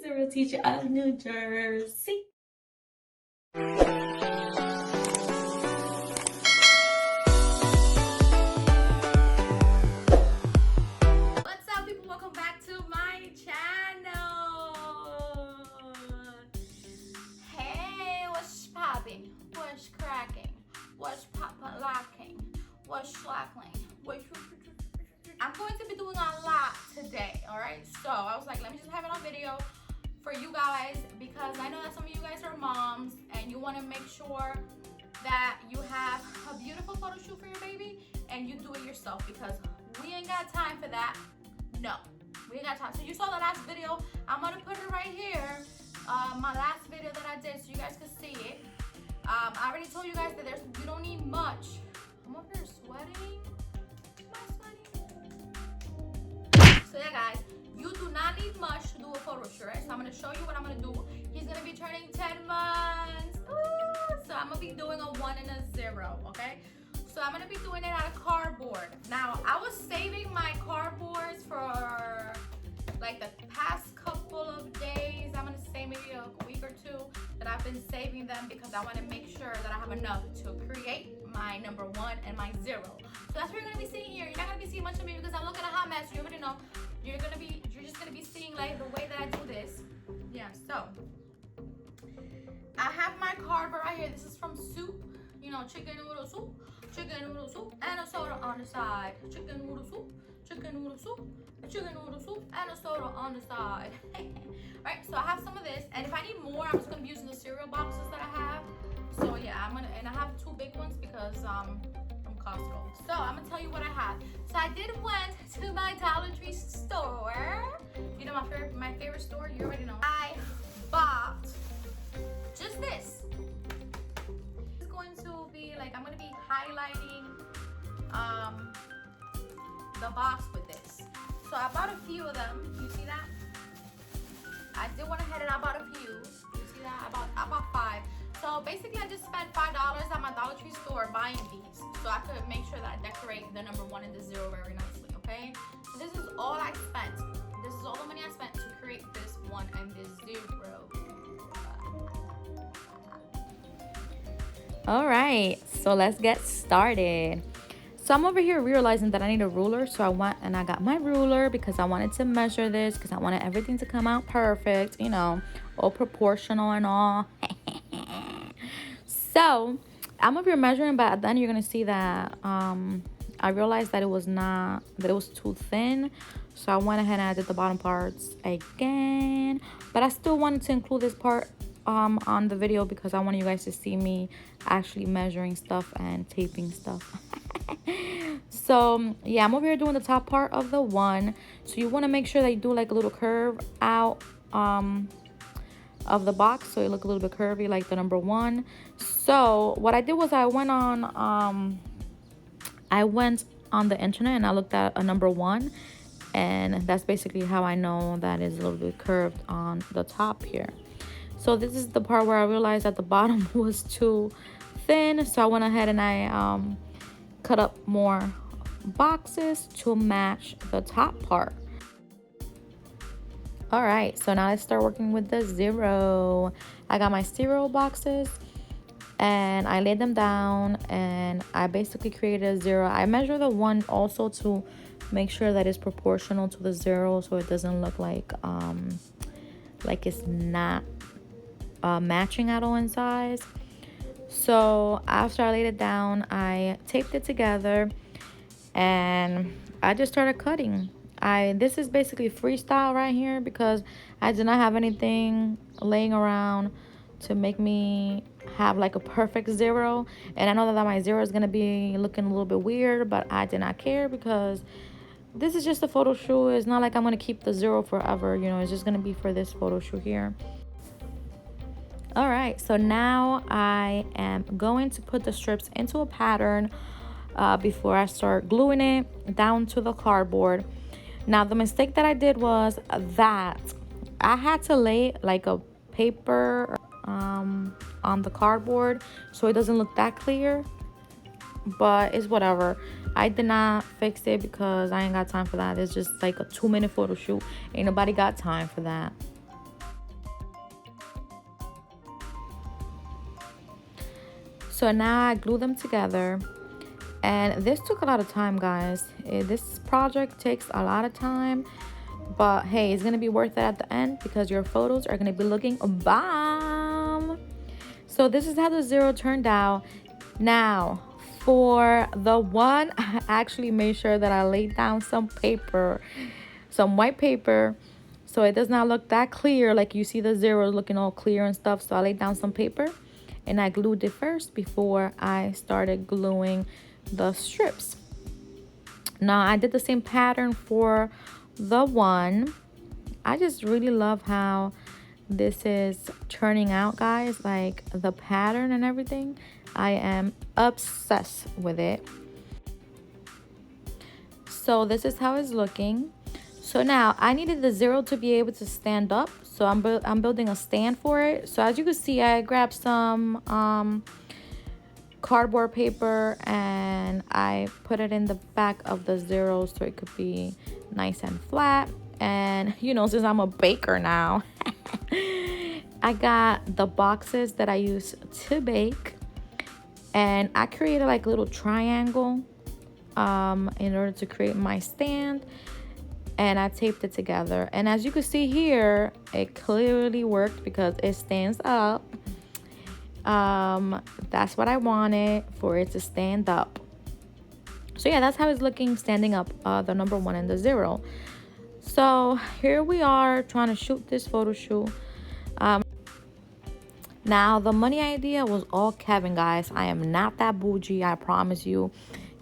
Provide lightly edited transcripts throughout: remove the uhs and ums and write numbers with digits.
the real teacher of New Jersey. What's up, people? Welcome back to my channel. Hey, what's popping? What's cracking? What's locking? What's slackling? I'm going to be doing a lot today, all right? So I was like, let me just have it on video for you guys, because I know that some of you guys are moms and you want to make sure that you have a beautiful photo shoot for your baby and you do it yourself, because we ain't got time for that. No, we ain't got time. So you saw the last video. I'm gonna put it right here, my last video that I did, so you guys can see it. I already told you guys that you don't need much. I'm over here sweating. Am I sweating? So yeah, guys, you do not need much to do a photo shoot, right? So I'm gonna show you what I'm gonna do. He's gonna be turning 10 months. Ooh, so I'm gonna be doing a 1 and a 0, okay? So I'm gonna be doing it out of cardboard. Now, I was saving my cardboards for like the past couple of days. I'm gonna say maybe a week or two that I've been saving them, because I wanna make sure that I have enough to create my number 1 and my 0. So that's what you're gonna be seeing here. You're not gonna be seeing much of me because I'm looking a hot mess. You already know. You're just gonna be seeing like the way that I do this. Yeah, so I have my cardboard right here. This is from soup, you know, chicken noodle soup, and a soda on the side. Chicken noodle soup, and a soda on the side. Right, so I have some of this, and if I need more, I'm just gonna be using the cereal boxes that I have. So yeah, and I have 2 big ones because from Costco. So I'm gonna tell you what I have. So I went to my Dollar Tree store. You know, my favorite store, you already know. I bought just this. It's going to be like, I'm gonna be highlighting the box with this. So I bought a few of them. You see that? I did went ahead and I bought a few. You see that? I bought 5. So basically I just spent $5 at my Dollar Tree store buying these, so I could make sure that I decorate the number 1 and the 0 very nicely, okay? So this is all I spent. This is all the money I spent to create this 1 and this 0. All right, so let's get started. So I'm over here realizing that I need a ruler, so I went and I got my ruler because I wanted to measure this, because I wanted everything to come out perfect, you know, all proportional and all. So I'm over here measuring, but then you're gonna see that I realized that it was too thin, so I went ahead and I did the bottom parts again. But I still wanted to include this part on the video because I want you guys to see me actually measuring stuff and taping stuff. So yeah, I'm over here doing the top part of the 1. So you want to make sure that you do like a little curve out of the box, so it look a little bit curvy like the number 1. So what I did was I went on the internet and I looked at a number 1, and that's basically how I know that is a little bit curved on the top here. So this is the part where I realized that the bottom was too thin, so I went ahead and I cut up more boxes to match the top part. All right, so now let's start working with the 0. I got my cereal boxes and I laid them down and I basically created a 0. I measure the 1 also to make sure that it's proportional to the 0, so it doesn't look like it's not matching at all in size. So after I laid it down, I taped it together and I just started cutting. This is basically freestyle right here because I did not have anything laying around to make me have like a perfect 0. And I know that my 0 is going to be looking a little bit weird, but I did not care because this is just a photo shoot. It's not like I'm going to keep the 0 forever, you know, it's just going to be for this photo shoot here. All right, so now I am going to put the strips into a pattern before I start gluing it down to the cardboard. Now, the mistake that I did was that I had to lay like a paper on the cardboard so it doesn't look that clear, but it's whatever. I did not fix it because I ain't got time for that. It's just like a 2-minute photo shoot. Ain't nobody got time for that. So now I glue them together. And this took a lot of time, guys. This project takes a lot of time. But hey, it's going to be worth it at the end because your photos are going to be looking bomb. So this is how the zero turned out. Now, for the one, I actually made sure that I laid down some paper, some white paper, so it does not look that clear. Like you see the zeros looking all clear and stuff. So I laid down some paper and I glued it first before I started gluing the strips. Now I did the same pattern for the one. I just really love how this is turning out, guys. Like the pattern and everything, I am obsessed with it. So this is how it's looking. So now I needed the zero to be able to stand up, so I'm building a stand for it. So as you can see, I grabbed some cardboard paper and I put it in the back of the zero so it could be nice and flat. And you know, since I'm a baker now, I got the boxes that I use to bake, and I created like a little triangle in order to create my stand, and I taped it together. And as you can see here, it clearly worked because it stands up. That's what I wanted, for it to stand up. So yeah, that's how it's looking standing up, the number one and the zero. So here we are trying to shoot this photo shoot. Now the money idea was all Kevin, guys. I am not that bougie, I promise you.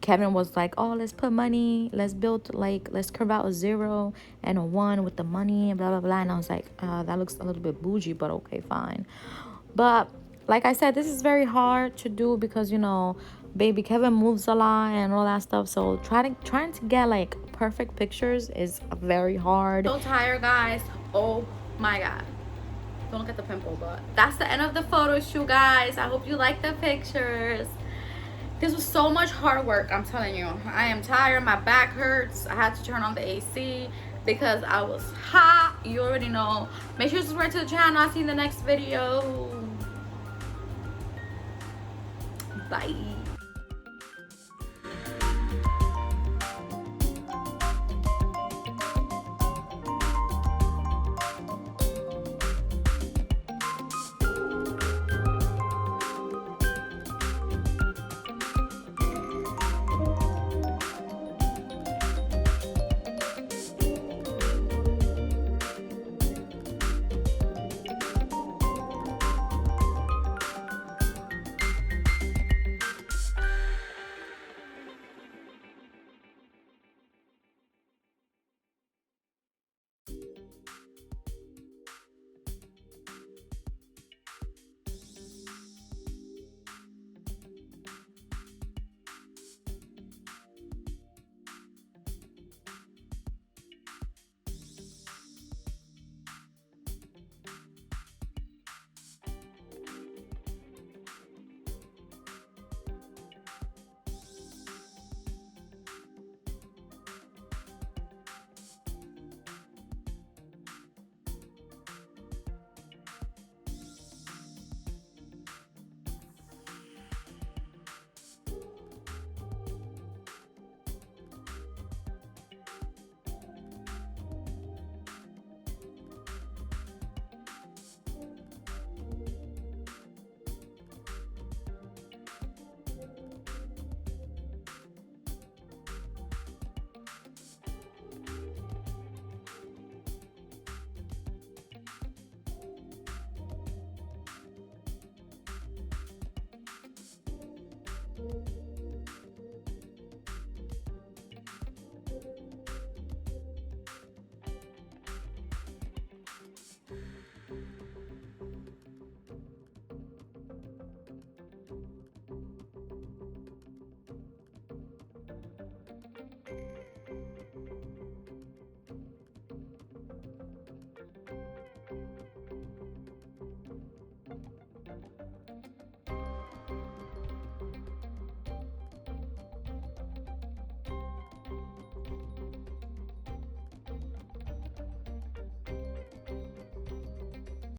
Kevin was like, oh, let's put money, let's build, like, let's curve out a zero and a one with the money and blah blah blah. And I was like, that looks a little bit bougie, but okay, fine. But like I said, this is very hard to do because, you know, baby Kevin moves a lot and all that stuff. So trying to get like perfect pictures is very hard. So tired, guys. Oh my god, don't look at the pimple. But that's the end of the photo shoot, guys. I hope you like the pictures. This was so much hard work, I'm telling you. I am tired, my back hurts. I had to turn on the AC because I was hot. You already know. Make sure to subscribe to the channel. I'll see you in the next video. Bye.